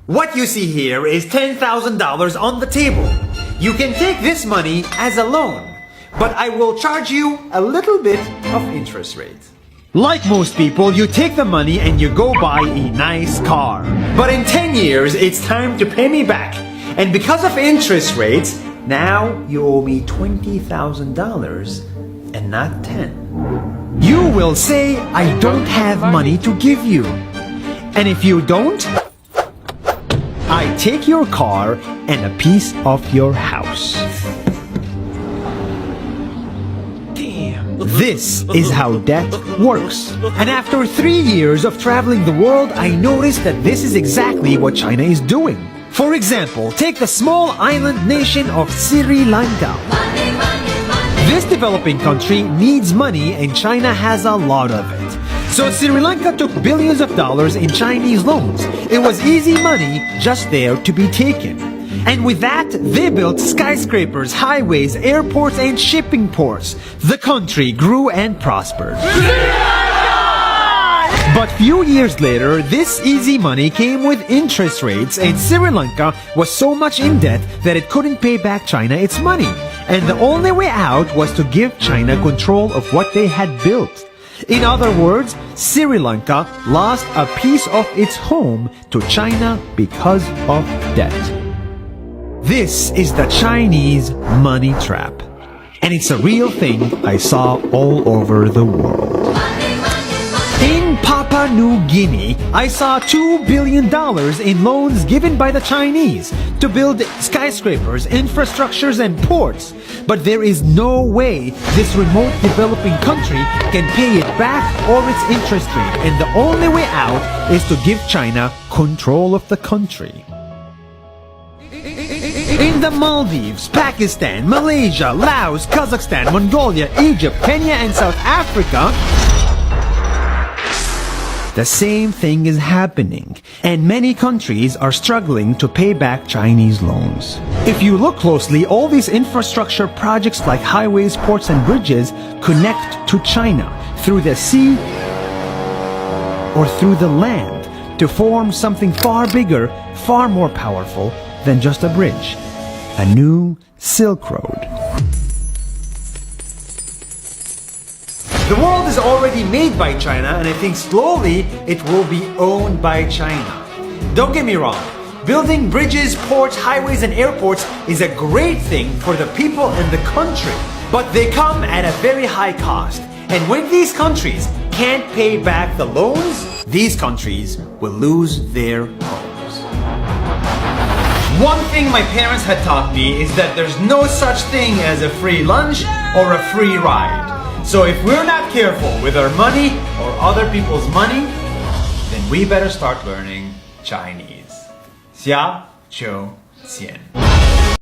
What you see here is $10,000 on the table. You can take this money as a loan, but I will charge you a little bit of interest rate. Like most people, you take the money and you go buy a nice car. But in 10 years, it's time to pay me back. And because of interest rates, now you owe me $20,000 and not 10. You will say, I don't have money to give you. And if you don't, I take your car and a piece of your house. Damn. This is how debt works. And after 3 years of traveling the world, I noticed that this is exactly what China is doing. For example, take the small island nation of Sri Lanka. This developing country needs money and China has a lot of it. So Sri Lanka took billions of dollars in Chinese loans. It was easy money just there to be taken. And with that, they built skyscrapers, highways, airports, and shipping ports. The country grew and prospered. But few years later, this easy money came with interest rates, and Sri Lanka was so much in debt that it couldn't pay back China its money. And the only way out was to give China control of what they had built. In other words, Sri Lanka lost a piece of its home to China because of debt. This is the Chinese money trap. And it's a real thing I saw all over the world. In Papua New Guinea, I saw $2 billion in loans given by the Chinese to build skyscrapers, infrastructures, and ports. But there is no way this remote developing country can pay it back or its interest rate, and the only way out is to give China control of the country. In the Maldives, Pakistan, Malaysia, Laos, Kazakhstan, Mongolia, Egypt, Kenya, and South Africa, the same thing is happening, and many countries are struggling to pay back Chinese loans. If you look closely, all these infrastructure projects like highways, ports, and bridges connect to China through the sea or through the land to form something far bigger, far more powerful than just a bridge. A new Silk Road. The world is already made by China, and I think slowly it will be owned by China. Don't get me wrong, building bridges, ports, highways, and airports is a great thing for the people and the country, but they come at a very high cost. And when these countries can't pay back the loans, these countries will lose their homes. One thing my parents had taught me is that there's no such thing as a free lunch or a free ride. So if we're not careful with our money or other people's money, then we better start learning Chinese. 下周见。